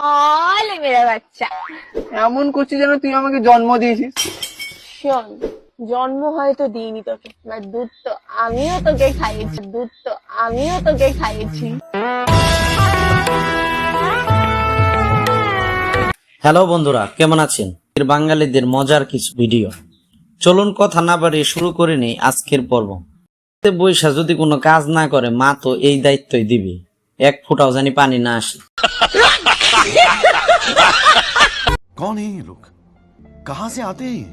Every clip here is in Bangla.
অলে মেরা বাচ্চা, এমন করছিস যেন তুই আমাকে জন্ম দিয়েছিস। শোন, জন্ম হয়তো দিইনি তোকে, বাট দুধ তো আমিও তোকে খাইয়েছি। হ্যালো বন্ধুরা, কেমন আছেন? বাঙালিদের মজার কিছু ভিডিও। চলুন কথা না বাড়িয়ে শুরু করে নেই আজকের পর্ব। বৈশা যদি কোনো কাজ না করে, মা তো এই দায়িত্বই দিবে, এক ফোঁটাও জানি পানি না আসে। कौन है ये लोग? कहां से आते हैं?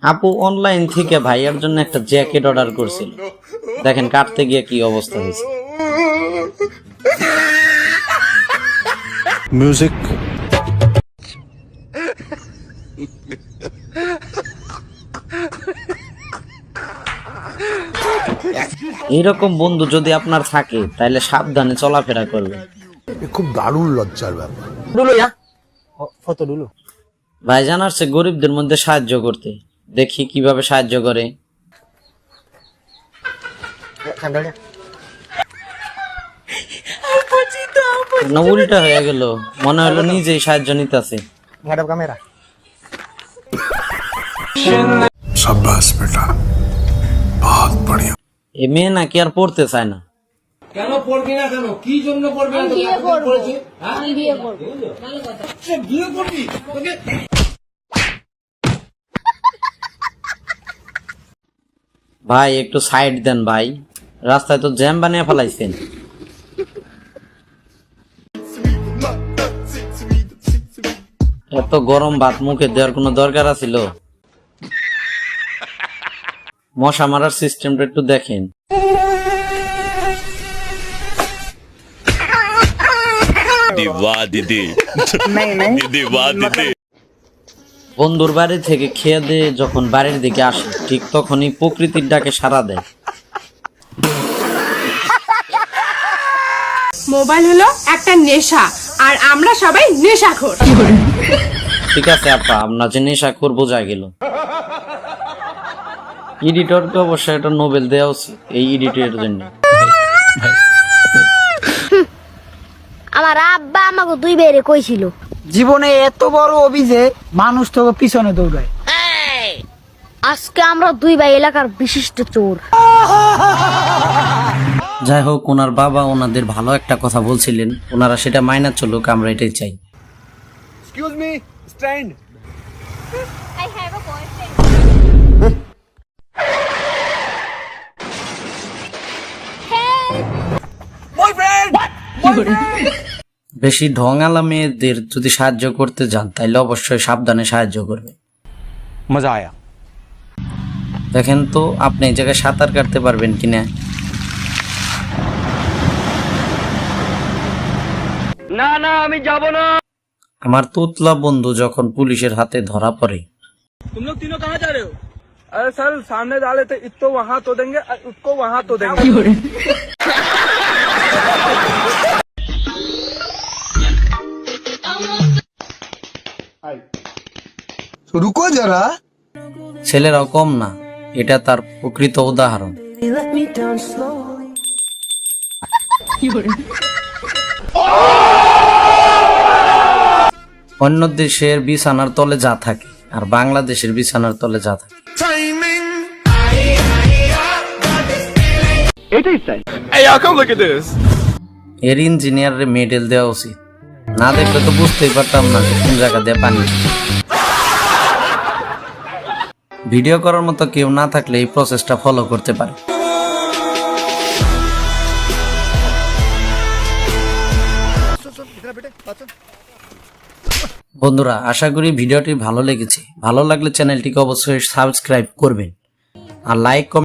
আপু অনলাইন থেকে ভাইয়ার জন্য একটা জ্যাকেট অর্ডার করছিল, দেখেন কাটতে গিয়ে কি অবস্থা হয়েছে। म्यूजिक। এইরকম বন্ধু যদি আপনার থাকে তাহলে সাবধানে চলাফেরা করবেন। খুব দারুণ লজ্জার ব্যাপার। ভাইজান আসছে গরিবদের মধ্যে সাহায্য করতে, দেখি কিভাবে সাহায্য করে। না, উল্টা হয়ে গেল, মনে হলো নিজেই সাহায্য নিতেছে। शाबाश बेटा, बहुत बढ़िया। এ মেয়ে নাকি আর পড়তে চায় না। কেন পড়বি না? কেন কি জন্য পড়বি না? বিয়ে করবো, আমি বিয়ে করবো। বিয়ে করবি তোকে? ভাই একটু সাইড দেন ভাই, রাস্তায় তো জ্যাম বানিয়ে ফেলাইছেন। এত গরম ভাত মুখে দেওয়ার কোনো দরকার আছিল? মশা মারার সিস্টেমটা একটু দেখেন। বন্ধুর বাড়ি থেকে খেয়ে দিয়ে যখন বাড়ির দিকে আসে, ঠিক তখনই প্রকৃতির ডাকে সাড়া দেয়। মোবাইল হলো একটা নেশা, আর আমরা সবাই নেশাখোর। ঠিক আছে আপা, আপনার যে নেশাখোর বোঝা গেল। এডিটরকে অবশ্যই একটা নোবেল দেওয়া উচিত এই এডিটের জন্য। আমার আব্বা আমাকে দুই বেরে কইছিল, জীবনে এত বড় অভিযোগ মানুষ তোকে পিছনে দৌড়ায়। আজকে আমরা দুই ভাই এলাকার বিশিষ্ট চোর। যাই হোক, ওনার বাবা ওনাদের ভালো একটা কথা বলছিলেন, ওনারা সেটা মাইনা চলুক, আমরা এটাই চাই। Excuse me, stand. I have a boyfriend. বেশি ঢঙালা মেয়েদের যদি সাহায্য করতে যান তাইলে অবশ্যই সাবধানে সাহায্য করবে। মজা আয়া। দেখেন তো আপনি এই জায়গায় সাঁতার কাটতে পারবেন কিনা। না না, আমি যাব না। আমার তোতলা বন্ধু যখন পুলিশের হাতে ধরা পড়ে, तुम लोग तीनों कहाँ जा रहे हो? अरे सर, सामने डाले थे, इसको वहाँ तो देंगे, उसको वहाँ तो देंगे। रुको जरा। ছেলেরাও কম না, এটা তার প্রকৃত উদাহরণ। অন্য দেশের বিছানার তলে যা থাকে আর বাংলাদেশের বিছানার তলে যা থাকে এটাই চাই। এর ইঞ্জিনিয়ারের মেডেল দেওয়া উচিত, না দেখলে তো বুঝতেই পারতাম না যে কোন জায়গা দিয়ে পানি। ভিডিও করার মতো কেউ না থাকলে এই প্রসেসটা ফলো করতে পারে। বন্ধুরা, আশা করি ভিডিওটি ভালো লেগেছে। ভালো লাগলে চ্যানেলটিকে অবশ্যই সাবস্ক্রাইব করবেন আর লাইক